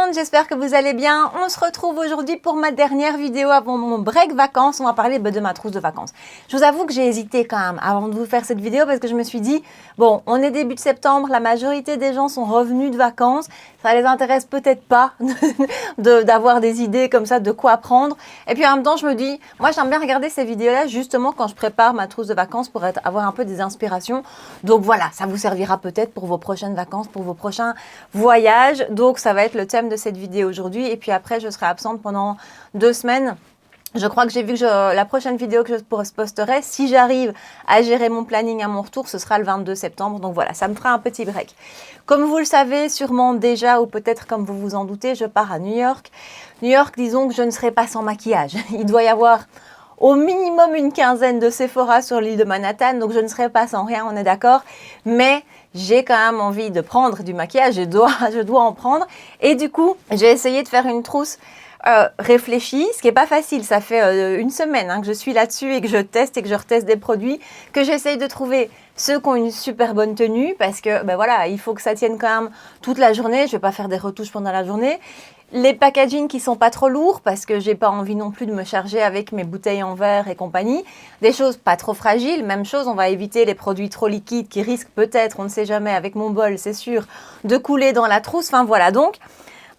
monde, j'espère que vous allez bien. On se retrouve aujourd'hui pour ma dernière vidéo avant mon break vacances. On va parler de ma trousse de vacances. Je vous avoue que j'ai hésité quand même avant de vous faire cette vidéo parce que je me suis dit, bon, on est début de septembre, la majorité des gens sont revenus de vacances. Ça les intéresse peut-être pas d'avoir des idées comme ça de quoi prendre. Et puis en même temps, je me dis, moi j'aime bien regarder ces vidéos-là justement quand je prépare ma trousse de vacances pour avoir un peu des inspirations. Donc voilà, ça vous servira peut-être pour vos prochaines vacances, pour vos prochains voyages. Donc ça va être le thème de cette vidéo aujourd'hui. Et puis après, je serai absente pendant 2 semaines. Je crois que j'ai vu que la prochaine vidéo que je posterai, si j'arrive à gérer mon planning à mon retour, ce sera le 22 septembre. Donc voilà, ça me fera un petit break. Comme vous le savez sûrement déjà, ou peut-être comme vous vous en doutez, je pars à New York. New York, disons que je ne serai pas sans maquillage. Il doit y avoir au minimum une quinzaine de Sephora sur l'île de Manhattan, donc je ne serai pas sans rien, on est d'accord. Mais j'ai quand même envie de prendre du maquillage, je dois en prendre. Et du coup, j'ai essayé de faire une trousse réfléchie, ce qui n'est pas facile. Ça fait 1 semaine que je suis là-dessus et que je teste et que je reteste des produits, que j'essaye de trouver ceux qui ont une super bonne tenue, parce que ben voilà, il faut que ça tienne quand même toute la journée. Je ne vais pas faire des retouches pendant la journée. Les packaging qui sont pas trop lourds, parce que j'ai pas envie non plus de me charger avec mes bouteilles en verre et compagnie. Des choses pas trop fragiles. Même chose, on va éviter les produits trop liquides qui risquent peut-être, on ne sait jamais, avec mon bol, c'est sûr, de couler dans la trousse. Enfin voilà, donc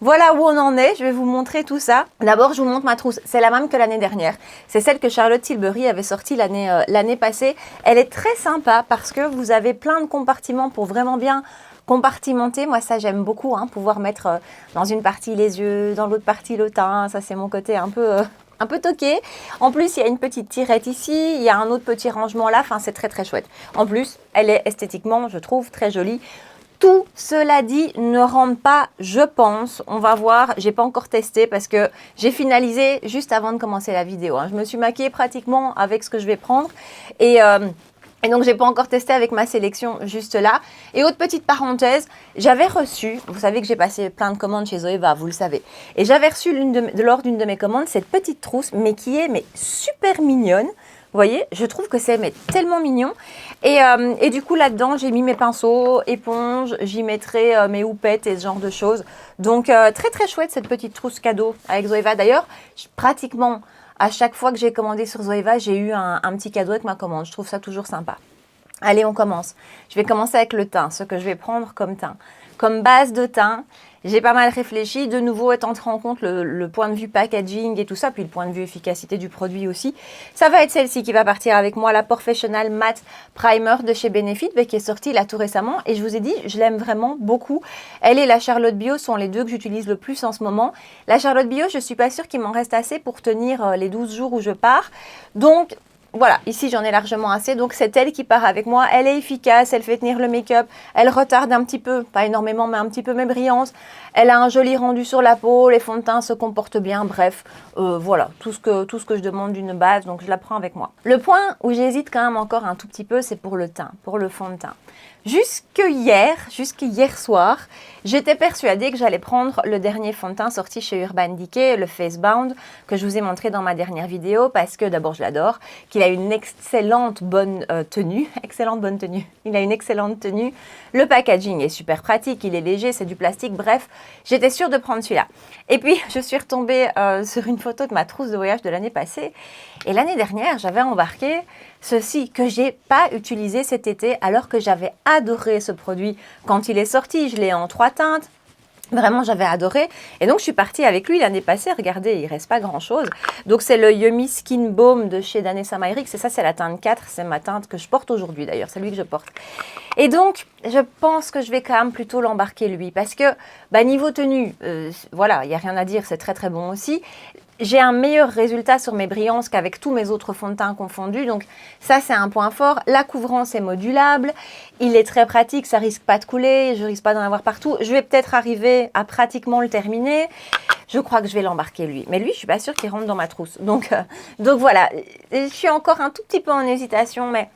voilà où on en est. Je vais vous montrer tout ça. D'abord, je vous montre ma trousse. C'est la même que l'année dernière. C'est celle que Charlotte Tilbury avait sortie l'année passée. Elle est très sympa parce que vous avez plein de compartiments pour vraiment bien compartimenter. Moi, ça, j'aime beaucoup, pouvoir mettre dans une partie les yeux, dans l'autre partie le teint. Ça, c'est mon côté un peu toqué. En plus, il y a une petite tirette ici. Il y a un autre petit rangement là. Enfin, c'est très, très chouette. En plus, elle est esthétiquement, je trouve, très jolie. Tout cela dit ne rentre pas, je pense. On va voir. J'ai pas encore testé parce que j'ai finalisé juste avant de commencer la vidéo. Je me suis maquillée pratiquement avec ce que je vais prendre. Et donc, j'ai pas encore testé avec ma sélection juste là. Et autre petite parenthèse, j'avais reçu, vous savez que j'ai passé plein de commandes chez Zoeva, vous le savez. Et j'avais reçu lors d'une de mes commandes cette petite trousse, mais qui est super mignonne. Vous voyez, je trouve que c'est tellement mignon. Et du coup, là-dedans, j'ai mis mes pinceaux, éponges, j'y mettrai mes houpettes et ce genre de choses. Donc, très très chouette cette petite trousse cadeau avec Zoeva. D'ailleurs, pratiquement à chaque fois que j'ai commandé sur Zoeva, j'ai eu un petit cadeau avec ma commande. Je trouve ça toujours sympa. Allez, on commence. Je vais commencer avec le teint, ce que je vais prendre comme teint. Comme base de teint, j'ai pas mal réfléchi. De nouveau, étant en compte le point de vue packaging et tout ça, puis le point de vue efficacité du produit aussi. Ça va être celle-ci qui va partir avec moi, la Professional Matte Primer de chez Benefit, qui est sortie là tout récemment. Et je vous ai dit, je l'aime vraiment beaucoup. Elle et la Charlotte Bio sont les deux que j'utilise le plus en ce moment. La Charlotte Bio, je suis pas sûre qu'il m'en reste assez pour tenir les 12 jours où je pars. Donc, voilà, ici j'en ai largement assez, donc c'est elle qui part avec moi. Elle est efficace, elle fait tenir le make-up, elle retarde un petit peu, pas énormément, mais un petit peu mes brillances. Elle a un joli rendu sur la peau, les fonds de teint se comportent bien, bref, voilà, tout ce que je demande d'une base, donc je la prends avec moi. Le point où j'hésite quand même encore un tout petit peu, c'est pour le teint, pour le fond de teint. Jusque hier soir, j'étais persuadée que j'allais prendre le dernier fond de teint sorti chez Urban Decay, le Facebound, que je vous ai montré dans ma dernière vidéo, parce que d'abord je l'adore, qu'il a une excellente bonne tenue, il a une excellente tenue, le packaging est super pratique, il est léger, c'est du plastique, bref, j'étais sûre de prendre celui-là. Et puis je suis retombée sur une photo de ma trousse de voyage de l'année passée, et l'année dernière j'avais embarqué ceci que j'ai pas utilisé cet été alors que j'avais adoré ce produit quand il est sorti. Je l'ai en 3 teintes. Vraiment, j'avais adoré. Et donc, je suis partie avec lui l'année passée. Regardez, il reste pas grand-chose. Donc, c'est le Yummy Skin Balm de chez Danessa Myricks. Et ça, c'est la teinte 4. C'est ma teinte que je porte aujourd'hui, d'ailleurs. C'est lui que je porte. Et donc, je pense que je vais quand même plutôt l'embarquer, lui. Parce que, niveau tenue, voilà, il n'y a rien à dire. C'est très, très bon aussi. J'ai un meilleur résultat sur mes brillances qu'avec tous mes autres fonds de teint confondus. Donc, ça, c'est un point fort. La couvrance est modulable. Il est très pratique. Ça risque pas de couler. Je risque pas d'en avoir partout. Je vais peut-être arriver à pratiquement le terminer. Je crois que je vais l'embarquer, lui. Mais lui, je suis pas sûre qu'il rentre dans ma trousse. Donc voilà. Je suis encore un tout petit peu en hésitation, mais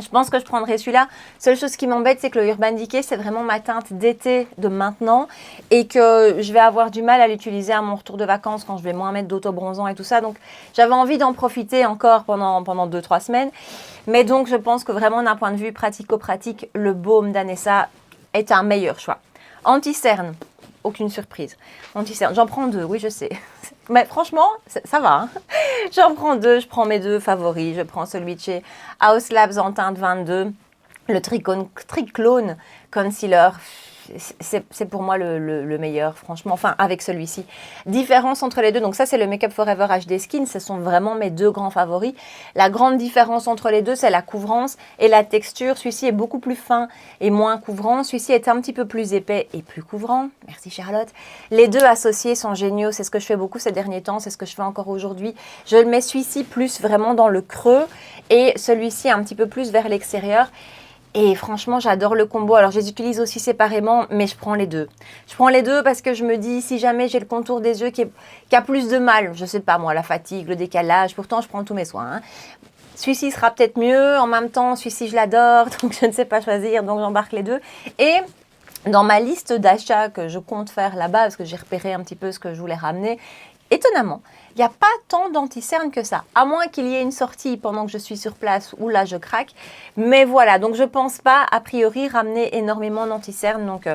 je pense que je prendrai celui-là. Seule chose qui m'embête, c'est que le Urban Decay, c'est vraiment ma teinte d'été de maintenant et que je vais avoir du mal à l'utiliser à mon retour de vacances quand je vais moins mettre d'autobronzant et tout ça. Donc, j'avais envie d'en profiter encore pendant 2-3 semaines. Mais donc, je pense que vraiment, d'un point de vue pratico-pratique, le baume Danessa est un meilleur choix. Anti-cerne. aucune surprise. Anti-cerne, j'en prends 2, oui je sais. Mais franchement, ça va. Hein. J'en prends 2, je prends mes 2 favoris. Je prends celui de chez House Labs en teinte 22, le Triclone Concealer. C'est pour moi le meilleur, franchement, enfin avec celui-ci. Différence entre les deux, donc ça c'est le Make Up Forever HD Skin, ce sont vraiment mes 2 grands favoris. La grande différence entre les deux, c'est la couvrance et la texture. Celui-ci est beaucoup plus fin et moins couvrant, celui-ci est un petit peu plus épais et plus couvrant. Merci Charlotte. Les 2 associés sont géniaux, c'est ce que je fais beaucoup ces derniers temps, c'est ce que je fais encore aujourd'hui. Je le mets celui-ci plus vraiment dans le creux et celui-ci un petit peu plus vers l'extérieur. Et franchement, j'adore le combo. Alors, je les utilise aussi séparément, mais je prends les 2. Je prends les 2 parce que je me dis, si jamais j'ai le contour des yeux qui a plus de mal, je sais pas moi, la fatigue, le décalage, pourtant je prends tous mes soins. Hein. Celui-ci sera peut-être mieux, en même temps, celui-ci je l'adore, donc je ne sais pas choisir, donc j'embarque les 2. Et dans ma liste d'achats que je compte faire là-bas, parce que j'ai repéré un petit peu ce que je voulais ramener, étonnamment, il n'y a pas tant d'anti-cerne que ça, à moins qu'il y ait une sortie pendant que je suis sur place où là je craque. Mais voilà, donc je ne pense pas a priori ramener énormément d'anti-cerne, donc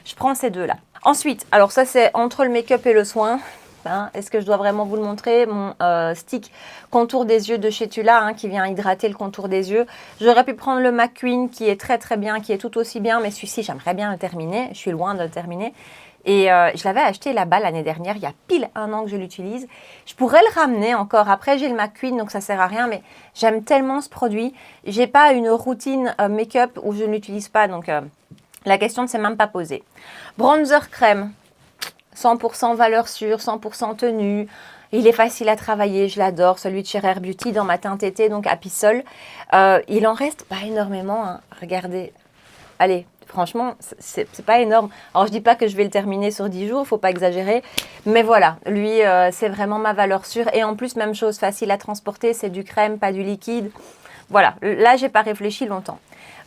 je prends ces 2-là. Ensuite, alors ça c'est entre le make-up et le soin. Hein, est-ce que je dois vraiment vous le montrer? Mon stick contour des yeux de chez Tula hein, qui vient hydrater le contour des yeux. J'aurais pu prendre le McQueen qui est très très bien, qui est tout aussi bien, mais celui-ci j'aimerais bien le terminer. Je suis loin de le terminer. Et je l'avais acheté là-bas l'année dernière, il y a pile 1 an que je l'utilise. Je pourrais le ramener encore. Après, j'ai le McQueen, donc ça ne sert à rien, mais j'aime tellement ce produit. Je n'ai pas une routine make-up où je ne l'utilise pas, donc la question ne s'est même pas posée. Bronzer crème, 100% valeur sûre, 100% tenue. Il est facile à travailler, je l'adore. Celui de chez Rare Beauty dans ma teinte été, donc à Pissol. Il en reste pas énormément, hein. Regardez, allez. Franchement, c'est pas énorme. Alors, je dis pas que je vais le terminer sur 10 jours, faut pas exagérer. Mais voilà, lui, c'est vraiment ma valeur sûre. Et en plus, même chose, facile à transporter, c'est du crème, pas du liquide. Voilà, là, j'ai pas réfléchi longtemps.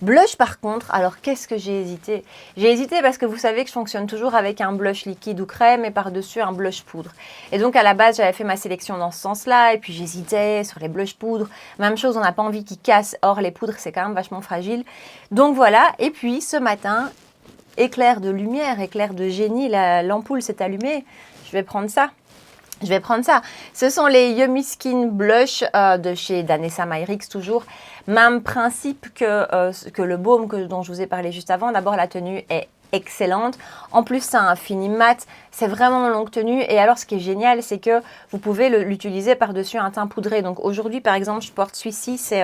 Blush par contre, alors qu'est-ce que j'ai hésité? J'ai hésité parce que vous savez que je fonctionne toujours avec un blush liquide ou crème et par-dessus un blush poudre. Et donc à la base, j'avais fait ma sélection dans ce sens-là et puis j'hésitais sur les blushs poudre. Même chose, on n'a pas envie qu'ils cassent. Or, les poudres, c'est quand même vachement fragile. Donc voilà, et puis ce matin, éclair de lumière, éclair de génie, l'ampoule s'est allumée. Je vais prendre ça. Je vais prendre ça. Ce sont les Yummy Skin Blush de chez Danessa Myricks toujours. Même principe que le baume dont je vous ai parlé juste avant. D'abord, la tenue est excellente. En plus, c'est un fini mat. C'est vraiment longue tenue. Et alors, ce qui est génial, c'est que vous pouvez l'utiliser par-dessus un teint poudré. Donc aujourd'hui, par exemple, je porte celui-ci. C'est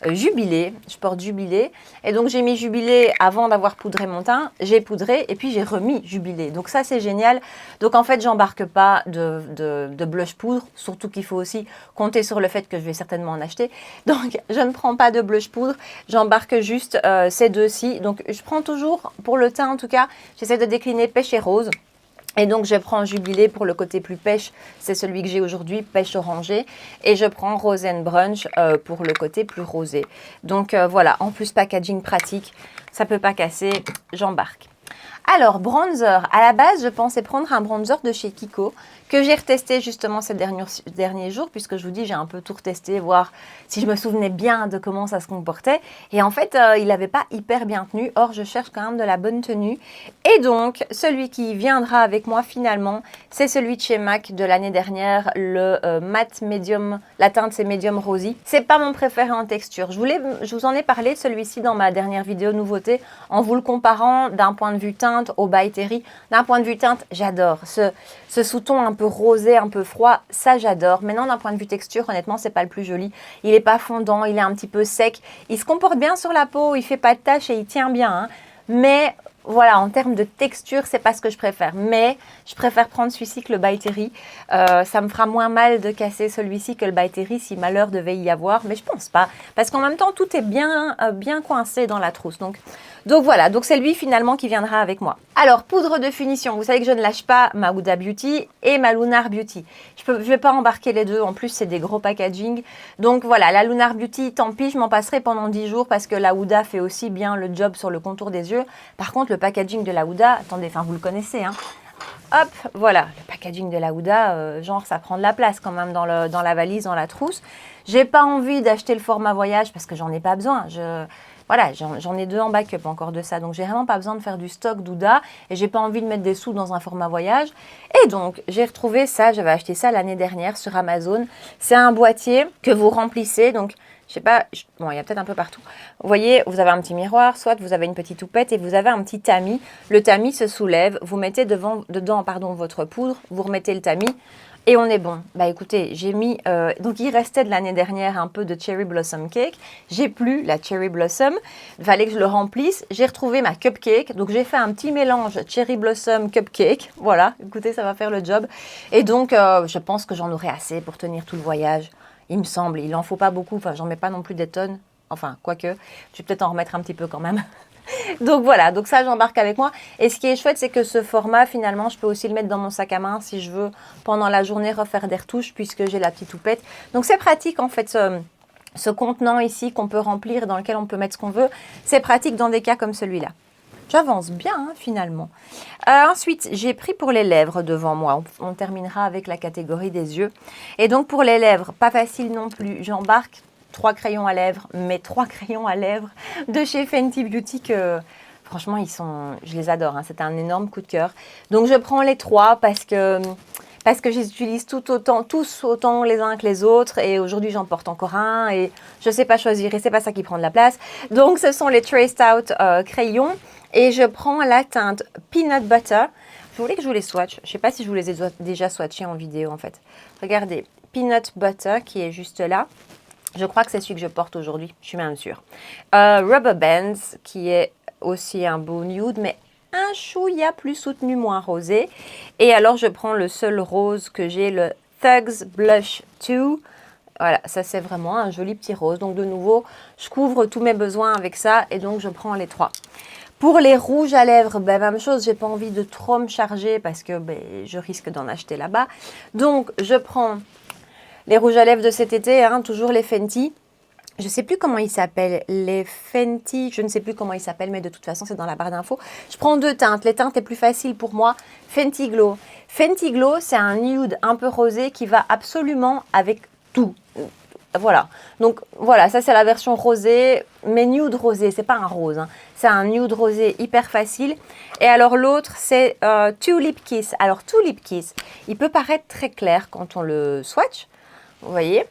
Jubilé, je porte Jubilé et donc j'ai mis Jubilé avant d'avoir poudré mon teint, j'ai poudré et puis j'ai remis Jubilé, donc ça c'est génial. Donc en fait j'embarque pas de blush poudre, surtout qu'il faut aussi compter sur le fait que je vais certainement en acheter, donc je ne prends pas de blush poudre, j'embarque juste ces 2-ci. Donc je prends toujours, pour le teint en tout cas, j'essaie de décliner pêche et rose. Et donc, je prends Jubilé pour le côté plus pêche, c'est celui que j'ai aujourd'hui, pêche orangée. Et je prends Rose and Brunch pour le côté plus rosé. Donc, voilà, en plus, packaging pratique, ça ne peut pas casser, j'embarque. Alors, bronzer, à la base, je pensais prendre un bronzer de chez Kiko, que j'ai retesté justement ces derniers jours, puisque je vous dis, j'ai un peu tout retesté, voir si je me souvenais bien de comment ça se comportait. Et en fait, il n'avait pas hyper bien tenu. Or, je cherche quand même de la bonne tenue. Et donc, celui qui viendra avec moi finalement, c'est celui de chez MAC de l'année dernière, le Matte Medium, la teinte c'est Medium Rosy. C'est pas mon préféré en texture. Je vous en ai parlé de celui-ci dans ma dernière vidéo nouveauté, en vous le comparant d'un point de vue teinte au By Terry. D'un point de vue teinte, j'adore. Ce sous-ton un peu rosé, un peu froid, ça j'adore. Maintenant, d'un point de vue texture, honnêtement, c'est pas le plus joli. Il est pas fondant, il est un petit peu sec. Il se comporte bien sur la peau, il fait pas de taches et il tient bien. Hein. Mais voilà, en termes de texture, c'est pas ce que je préfère. Mais je préfère prendre celui-ci que le By Terry. Ça me fera moins mal de casser celui-ci que le By Terry si malheur devait y avoir. Mais je pense pas. Parce qu'en même temps, tout est bien coincé dans la trousse. Donc voilà, donc c'est lui finalement qui viendra avec moi. Alors, poudre de finition. Vous savez que je ne lâche pas ma Huda Beauty et ma Lunar Beauty. Je vais pas embarquer les deux. En plus, c'est des gros packaging. Donc voilà, la Lunar Beauty, tant pis, je m'en passerai pendant 10 jours parce que la Huda fait aussi bien le job sur le contour des yeux. Par contre, le packaging de la Huda, attendez, enfin vous le connaissez, hein. Hop, voilà, le packaging de la Huda, genre ça prend de la place quand même dans la valise, dans la trousse. J'ai pas envie d'acheter le format voyage parce que j'en ai pas besoin. voilà, j'en ai 2 en backup encore de ça. Donc, j'ai vraiment pas besoin de faire du stock Douda et j'ai pas envie de mettre des sous dans un format voyage. Et donc, j'ai retrouvé ça. J'avais acheté ça l'année dernière sur Amazon. C'est un boîtier que vous remplissez. Donc, je sais pas, bon, il y a peut-être un peu partout. Vous voyez, vous avez un petit miroir, soit vous avez une petite houppette et vous avez un petit tamis. Le tamis se soulève, vous mettez dedans votre poudre, vous remettez le tamis et on est bon. Bah écoutez, j'ai mis, donc il restait de l'année dernière un peu de Cherry Blossom Cake. J'ai plus la Cherry Blossom, il fallait que je le remplisse. J'ai retrouvé ma cupcake, donc j'ai fait un petit mélange Cherry Blossom Cupcake. Voilà, écoutez, ça va faire le job. Et donc, je pense que j'en aurai assez pour tenir tout le voyage. Il me semble, il n'en faut pas beaucoup, enfin j'en mets pas non plus des tonnes, enfin quoique, je vais peut-être en remettre un petit peu quand même. Donc voilà, donc ça j'embarque avec moi. Et ce qui est chouette, c'est que ce format, finalement, je peux aussi le mettre dans mon sac à main si je veux pendant la journée refaire des retouches puisque j'ai la petite houppette. Donc c'est pratique en fait ce contenant ici qu'on peut remplir, dans lequel on peut mettre ce qu'on veut. C'est pratique dans des cas comme celui-là. J'avance bien hein, finalement. Ensuite, j'ai pris pour les lèvres devant moi. On terminera avec la catégorie des yeux. Et donc pour les lèvres, pas facile non plus. J'embarque 3 crayons à lèvres, mes 3 crayons à lèvres de chez Fenty Beauty que franchement, je les adore. Hein. C'est un énorme coup de cœur. Donc je prends les 3 parce que je les utilise tous autant les uns que les autres. Et aujourd'hui, j'en porte encore un et je ne sais pas choisir et c'est pas ça qui prend de la place. Donc ce sont les Traced Out crayons. Et je prends la teinte Peanut Butter. Je voulais que je vous les swatch. Je ne sais pas si je vous les ai déjà swatchés en vidéo en fait. Regardez, Peanut Butter qui est juste là. Je crois que c'est celui que je porte aujourd'hui. Je suis même sûre. Rubber Bands qui est aussi un beau nude, mais un chouïa plus soutenu, moins rosé. Et alors, je prends le seul rose que j'ai, le Thugs Blush 2. Voilà, ça c'est vraiment un joli petit rose. Donc de nouveau, je couvre tous mes besoins avec ça et donc je prends les 3. Pour les rouges à lèvres, ben, même chose, j'ai pas envie de trop me charger parce que ben, je risque d'en acheter là-bas. Donc je prends les rouges à lèvres de cet été, hein, toujours les Fenty. Je ne sais plus comment ils s'appellent, les Fenty, je ne sais plus comment ils s'appellent, mais de toute façon, c'est dans la barre d'infos. Je prends 2 teintes, les teintes les plus faciles pour moi, Fenty Glow. Fenty Glow, c'est un nude un peu rosé qui va absolument avec tout. Voilà, donc voilà, ça c'est la version rosée, mais nude rosé, c'est pas un rose, hein. C'est un nude rosé hyper facile. Et alors l'autre, c'est Tulip Kiss. Alors Tulip Kiss, il peut paraître très clair quand on le swatch, vous voyez.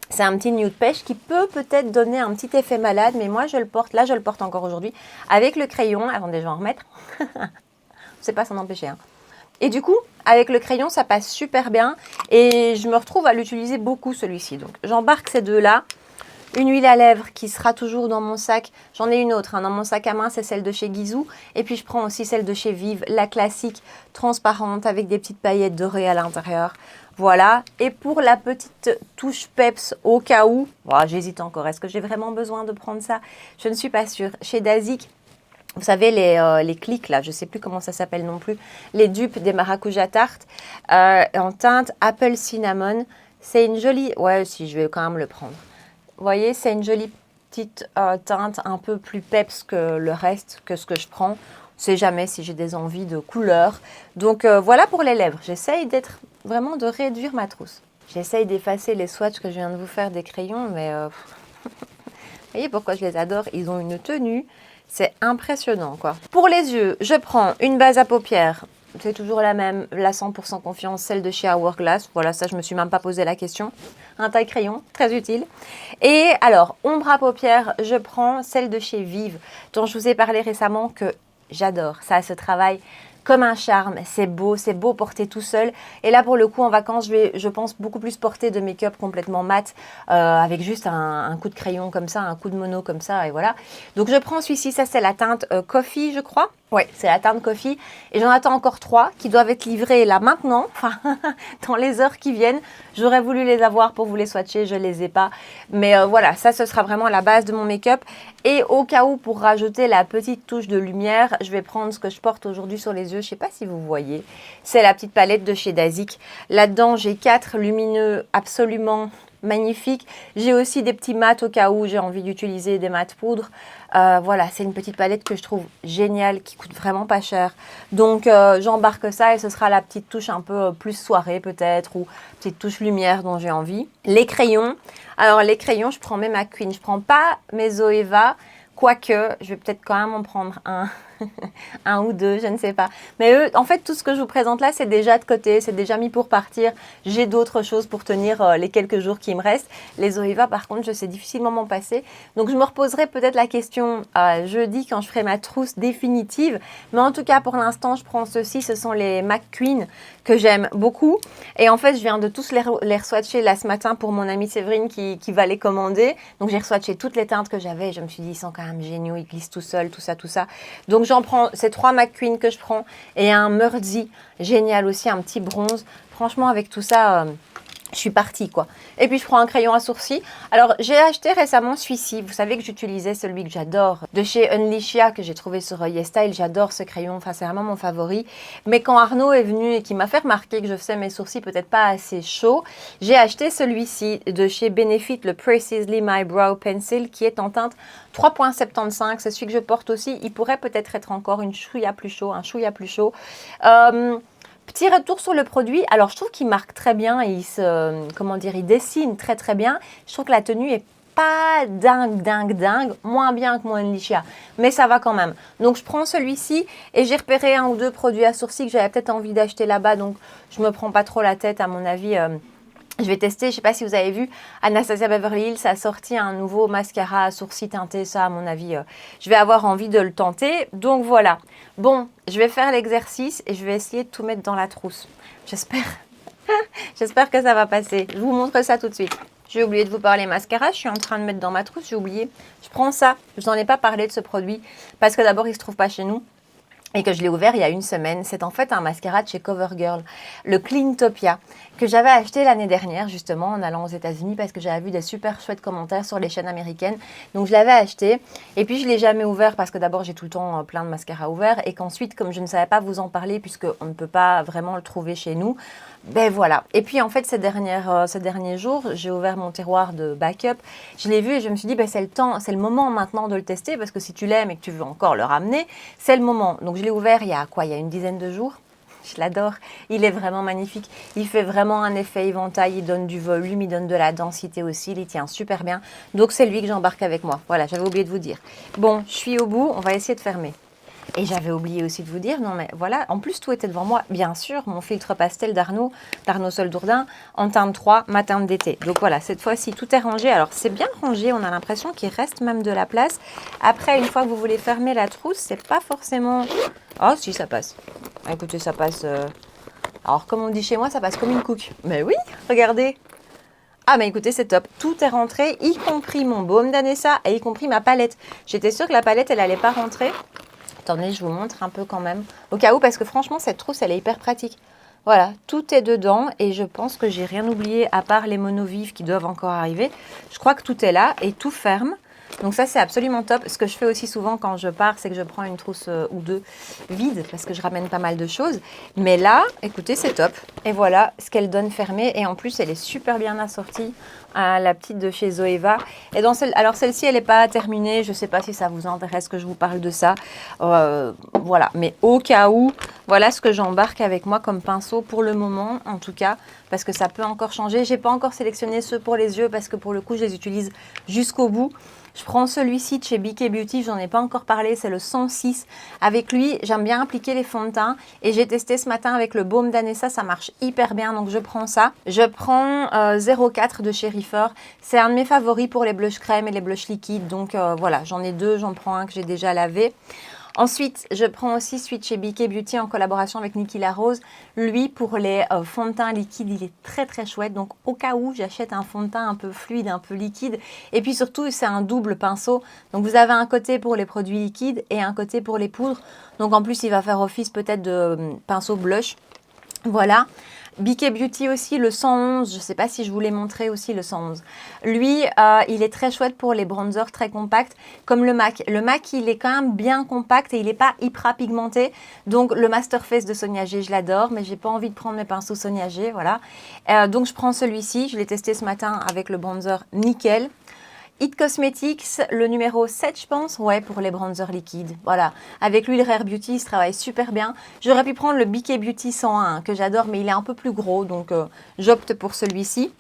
C'est un petit nude pêche qui peut peut-être donner un petit effet malade, mais moi je le porte, là je le porte encore aujourd'hui, avec le crayon, avant déjà en remettre, je ne sais pas s'en empêcher. Hein. Et du coup, avec le crayon, ça passe super bien et je me retrouve à l'utiliser beaucoup celui-ci. Donc j'embarque ces 2-là, une huile à lèvres qui sera toujours dans mon sac. J'en ai une autre hein, dans mon sac à main, c'est celle de chez Gisou. Et puis je prends aussi celle de chez Vive, la classique, transparente, avec des petites paillettes dorées à l'intérieur. Voilà, et pour la petite touche peps au cas où, oh, j'hésite encore, est-ce que j'ai vraiment besoin de prendre ça? Je ne suis pas sûre. Chez Dazik, vous savez, les clics là, je ne sais plus comment ça s'appelle non plus, les dupes des maracuja tarte en teinte Apple Cinnamon. C'est une jolie, ouais si, je vais quand même le prendre. Vous voyez, c'est une jolie petite teinte un peu plus peps que le reste, que ce que je prends. On ne sait jamais si j'ai des envies de couleur. Donc voilà pour les lèvres. J'essaye vraiment de réduire ma trousse. J'essaye d'effacer les swatchs que je viens de vous faire des crayons, mais vous voyez pourquoi je les adore. Ils ont une tenue, c'est impressionnant quoi. Pour les yeux, je prends une base à paupières. C'est toujours la même, la 100% confiance, celle de chez Hourglass. Voilà, ça je me suis même pas posé la question. Un taille crayon, très utile. Et alors, ombre à paupières, je prends celle de chez Vive, dont je vous ai parlé récemment que j'adore. Ça a ce travail comme un charme, c'est beau porter tout seul. Et là, pour le coup, en vacances, je pense, beaucoup plus porter de make-up complètement mat, avec juste un coup de crayon comme ça, un coup de mono comme ça, et voilà. Donc, je prends celui-ci, ça c'est la teinte Coffee, je crois. Oui, c'est la teinte Coffee. Et j'en attends encore 3 qui doivent être livrés là maintenant, enfin, dans les heures qui viennent. J'aurais voulu les avoir pour vous les swatcher, je ne les ai pas. Mais voilà, ça, ce sera vraiment la base de mon make-up. Et au cas où, pour rajouter la petite touche de lumière, je vais prendre ce que je porte aujourd'hui sur les yeux. Je ne sais pas si vous voyez. C'est la petite palette de chez Dazik. Là-dedans, j'ai 4 lumineux absolument magnifiques. J'ai aussi des petits mats au cas où j'ai envie d'utiliser des mats poudre. Voilà, c'est une petite palette que je trouve géniale, qui coûte vraiment pas cher. Donc, j'embarque ça et ce sera la petite touche un peu plus soirée peut-être, ou petite touche lumière dont j'ai envie. Les crayons. Alors, les crayons, je prends mes McQueen. Je prends pas mes Zoeva Quoique, je vais peut-être quand même en prendre un, un ou deux, je ne sais pas. Mais eux, en fait, tout ce que je vous présente là, c'est déjà de côté, c'est déjà mis pour partir. J'ai d'autres choses pour tenir les quelques jours qui me restent. Les Zoeva, par contre, je sais difficilement m'en passer. Donc, je me reposerai peut-être la question jeudi quand je ferai ma trousse définitive. Mais en tout cas, pour l'instant, je prends ceux-ci. Ce sont les McQueen que j'aime beaucoup. Et en fait, je viens de tous les re-swatcher là ce matin pour mon amie Séverine qui va les commander. Donc, j'ai re-swatché toutes les teintes que j'avais et je me suis dit, ils sont quand même géniaux, ils glissent tout seuls, tout ça, tout ça. Donc, j'en prends ces 3 McQueen que je prends et un Murdy, génial aussi, un petit bronze. Franchement, avec tout ça, je suis partie quoi. Et puis je prends un crayon à sourcils. Alors j'ai acheté récemment celui-ci. Vous savez que j'utilisais celui que j'adore de chez Unleashia que j'ai trouvé sur YesStyle. J'adore ce crayon, enfin c'est vraiment mon favori. Mais quand Arnaud est venu et qui m'a fait remarquer que je faisais mes sourcils peut-être pas assez chauds, j'ai acheté celui-ci de chez Benefit, le Precisely My Brow Pencil qui est en teinte 3.75. C'est celui que je porte aussi. Il pourrait peut-être être encore une chouïa plus chaud, un chouïa plus chaud. Petit retour sur le produit. Alors, je trouve qu'il marque très bien et il dessine très très bien. Je trouve que la tenue est pas dingue. Moins bien que mon Unleashia, mais ça va quand même. Donc, je prends celui-ci et j'ai repéré un ou deux produits à sourcils que j'avais peut-être envie d'acheter là-bas. Donc, je me prends pas trop la tête, à mon avis. Je vais tester, je ne sais pas si vous avez vu, Anastasia Beverly Hills a sorti un nouveau mascara à sourcils teinté. Ça, à mon avis, je vais avoir envie de le tenter. Donc voilà. Bon, je vais faire l'exercice et je vais essayer de tout mettre dans la trousse. J'espère. J'espère que ça va passer. Je vous montre ça tout de suite. J'ai oublié de vous parler mascara. Je suis en train de mettre dans ma trousse. J'ai oublié. Je prends ça. Je n'en ai pas parlé de ce produit parce que d'abord, il ne se trouve pas chez nous. Et que je l'ai ouvert il y a une semaine. C'est en fait un mascara de chez CoverGirl, le Cleantopia, que j'avais acheté l'année dernière justement en allant aux États-Unis parce que j'avais vu des super chouettes commentaires sur les chaînes américaines. Donc je l'avais acheté et puis je ne l'ai jamais ouvert parce que d'abord j'ai tout le temps plein de mascaras ouverts et qu'ensuite comme je ne savais pas vous en parler puisqu'on ne peut pas vraiment le trouver chez nous, ben voilà. Et puis en fait ces derniers jours, j'ai ouvert mon tiroir de backup, je l'ai vu et je me suis dit ben, c'est le moment maintenant de le tester parce que si tu l'aimes et que tu veux encore le ramener, c'est le moment. Donc je l'ai ouvert il y a une dizaine de jours. Je l'adore, il est vraiment magnifique, il fait vraiment un effet éventail, il donne du volume, il donne de la densité aussi, il tient super bien. Donc c'est lui que j'embarque avec moi, voilà, j'avais oublié de vous dire. Bon, je suis au bout, on va essayer de fermer. Et j'avais oublié aussi de vous dire, non mais voilà, en plus tout était devant moi, bien sûr, mon filtre pastel d'Arnaud Sol Dourdin, en teinte 3, ma teinte d'été. Donc voilà, cette fois-ci tout est rangé, alors c'est bien rangé, on a l'impression qu'il reste même de la place. Après, une fois que vous voulez fermer la trousse, c'est pas forcément... Oh si, ça passe. Écoutez, ça passe... Alors comme on dit chez moi, ça passe comme une couque. Mais oui, regardez. Ah mais écoutez, c'est top. Tout est rentré, y compris mon baume d'Anessa et y compris ma palette. J'étais sûre que la palette, elle allait pas rentrer. Attendez, je vous montre un peu quand même. Au cas où, parce que franchement, cette trousse, elle est hyper pratique. Voilà, tout est dedans et je pense que j'ai rien oublié à part les monovives qui doivent encore arriver. Je crois que tout est là et tout ferme. Donc ça, c'est absolument top. Ce que je fais aussi souvent quand je pars, c'est que je prends une trousse ou deux vide parce que je ramène pas mal de choses. Mais là, écoutez, c'est top. Et voilà ce qu'elle donne fermée. Et en plus, elle est super bien assortie. La petite de chez Zoeva. Et dans alors celle-ci, elle n'est pas terminée. Je ne sais pas si ça vous intéresse que je vous parle de ça. Voilà. Mais au cas où, voilà ce que j'embarque avec moi comme pinceau pour le moment, en tout cas, parce que ça peut encore changer. Je n'ai pas encore sélectionné ceux pour les yeux parce que pour le coup, je les utilise jusqu'au bout. Je prends celui-ci de chez BK Beauty, j'en ai pas encore parlé, c'est le 106. Avec lui, j'aime bien appliquer les fonds de teint et j'ai testé ce matin avec le baume d'Anessa, ça marche hyper bien, donc je prends ça. Je prends 04 de chez Reefer, c'est un de mes favoris pour les blushs crème et les blushs liquides, donc voilà, j'en ai deux, j'en prends un que j'ai déjà lavé. Ensuite, je prends aussi celui de chez BK Beauty en collaboration avec Niki La Rose. Lui, pour les fonds de teint liquides, il est très très chouette. Donc, au cas où, j'achète un fond de teint un peu fluide, un peu liquide. Et puis surtout, c'est un double pinceau. Donc, vous avez un côté pour les produits liquides et un côté pour les poudres. Donc, en plus, il va faire office peut-être de pinceau blush. Voilà. BK Beauty aussi, le 111, je ne sais pas si je vous l'ai montré aussi le 111. Lui, il est très chouette pour les bronzers très compacts, comme le MAC. Le MAC, il est quand même bien compact et il n'est pas hyper pigmenté. Donc, le Masterface de Sonia G, je l'adore, mais je n'ai pas envie de prendre mes pinceaux Sonia G, voilà. Donc, je prends celui-ci. Je l'ai testé ce matin avec le bronzer Nickel. It Cosmetics, le numéro 7, je pense, ouais, pour les bronzers liquides. Voilà, avec lui, le Rare Beauty, il se travaille super bien. J'aurais pu prendre le BK Beauty 101, que j'adore, mais il est un peu plus gros, donc j'opte pour celui-ci.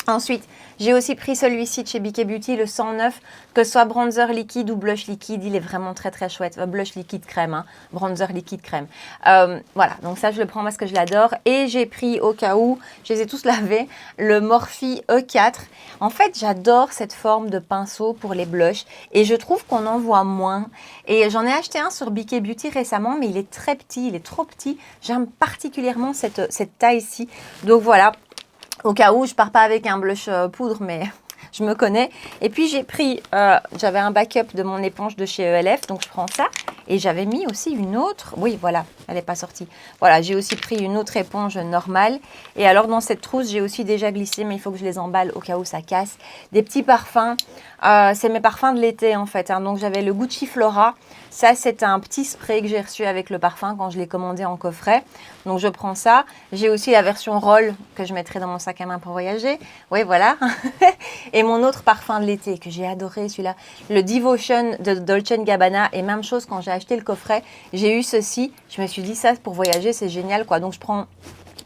Ensuite, j'ai aussi pris celui-ci de chez BK Beauty, le 109, que ce soit bronzer liquide ou blush liquide, il est vraiment très très chouette. Blush liquide crème, hein, bronzer liquide crème. Voilà, donc ça je le prends parce que je l'adore. Et j'ai pris au cas où, je les ai tous lavés, le Morphe E4. En fait, j'adore cette forme de pinceau pour les blushs et je trouve qu'on en voit moins. Et j'en ai acheté un sur BK Beauty récemment, mais il est très petit, il est trop petit. J'aime particulièrement cette taille-ci. Donc voilà. Au cas où, je pars pas avec un blush poudre, mais je me connais. Et puis, j'ai pris, j'avais un backup de mon éponge de chez ELF, donc je prends ça. Et j'avais mis aussi une autre. Oui, voilà, elle n'est pas sortie. Voilà, j'ai aussi pris une autre éponge normale. Et alors, dans cette trousse, j'ai aussi déjà glissé, mais il faut que je les emballe au cas où ça casse. Des petits parfums. C'est mes parfums de l'été, en fait. Hein. Donc, j'avais le Gucci Flora. Ça, c'est un petit spray que j'ai reçu avec le parfum quand je l'ai commandé en coffret. Donc, je prends ça. J'ai aussi la version roll que je mettrai dans mon sac à main pour voyager. Oui, voilà. Et mon autre parfum de l'été que j'ai adoré, celui-là, le Devotion de Dolce & Gabbana. Et même chose, quand j'ai acheté le coffret, j'ai eu ceci. Je me suis dit, ça, pour voyager, c'est génial, quoi. Donc, je prends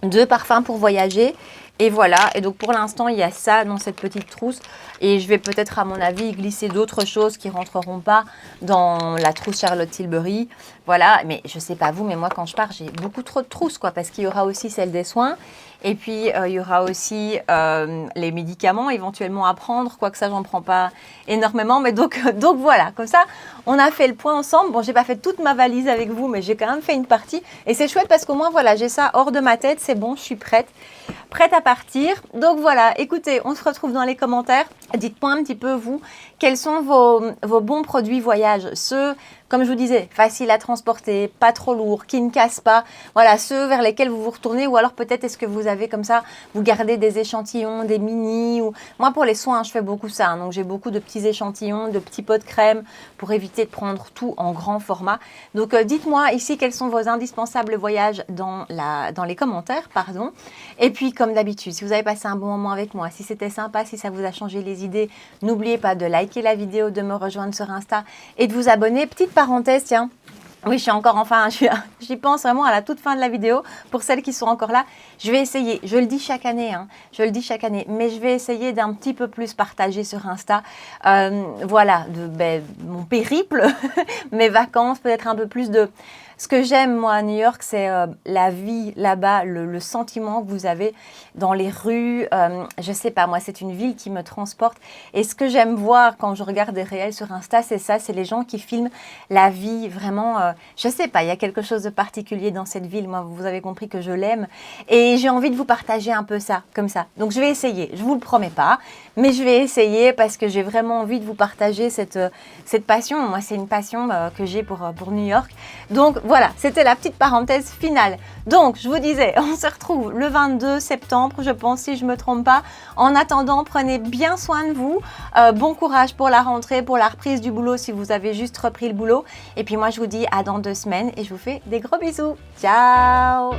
2 parfums pour voyager. Et voilà, et donc pour l'instant, il y a ça dans cette petite trousse. Et je vais peut-être, à mon avis, glisser d'autres choses qui ne rentreront pas dans la trousse Charlotte Tilbury. Voilà, mais je ne sais pas vous, mais moi, quand je pars, j'ai beaucoup trop de trousses, quoi, parce qu'il y aura aussi celle des soins. Et puis, il y aura aussi les médicaments éventuellement à prendre. Quoique ça, j'en prends pas énormément. Mais donc voilà, comme ça, on a fait le point ensemble. Bon, j'ai pas fait toute ma valise avec vous, mais j'ai quand même fait une partie. Et c'est chouette parce qu'au moins, voilà, j'ai ça hors de ma tête. C'est bon, je suis prête à partir. Donc voilà, écoutez, on se retrouve dans les commentaires. Dites-moi un petit peu, vous, quels sont vos bons produits voyage. Ceux, comme je vous disais, faciles à transporter, pas trop lourds, qui ne cassent pas. Voilà, ceux vers lesquels vous vous retournez. Ou alors peut-être est-ce que vous avez comme ça, vous gardez des échantillons, des mini. Ou... Moi, pour les soins, je fais beaucoup ça. Hein, donc j'ai beaucoup de petits échantillons, de petits pots de crème pour éviter de prendre tout en grand format. Donc dites-moi ici quels sont vos indispensables voyages dans les commentaires. Pardon. Et puis, comme d'habitude, si vous avez passé un bon moment avec moi, si c'était sympa, si ça vous a changé les idées, n'oubliez pas de liker la vidéo, de me rejoindre sur Insta et de vous abonner. Petite parenthèse, tiens. Oui, je suis encore j'y pense vraiment à la toute fin de la vidéo. Pour celles qui sont encore là, je vais essayer, je le dis chaque année, hein, mais je vais essayer d'un petit peu plus partager sur Insta, voilà, mon périple, mes vacances, peut-être un peu plus de... Ce que j'aime, moi, à New York, c'est la vie là-bas, le sentiment que vous avez dans les rues. Je sais pas, moi, c'est une ville qui me transporte. Et ce que j'aime voir quand je regarde des réels sur Insta, c'est ça, c'est les gens qui filment la vie vraiment. Je sais pas, il y a quelque chose de particulier dans cette ville. Moi, vous avez compris que je l'aime. Et j'ai envie de vous partager un peu ça, comme ça. Donc, je vais essayer. Je vous le promets pas, mais je vais essayer parce que j'ai vraiment envie de vous partager cette passion. Moi, c'est une passion que j'ai pour New York. Donc, voilà, c'était la petite parenthèse finale. Donc, je vous disais, on se retrouve le 22 septembre, je pense, si je ne me trompe pas. En attendant, prenez bien soin de vous. Bon courage pour la rentrée, pour la reprise du boulot, si vous avez juste repris le boulot. Et puis moi, je vous dis à dans 2 semaines et je vous fais des gros bisous. Ciao!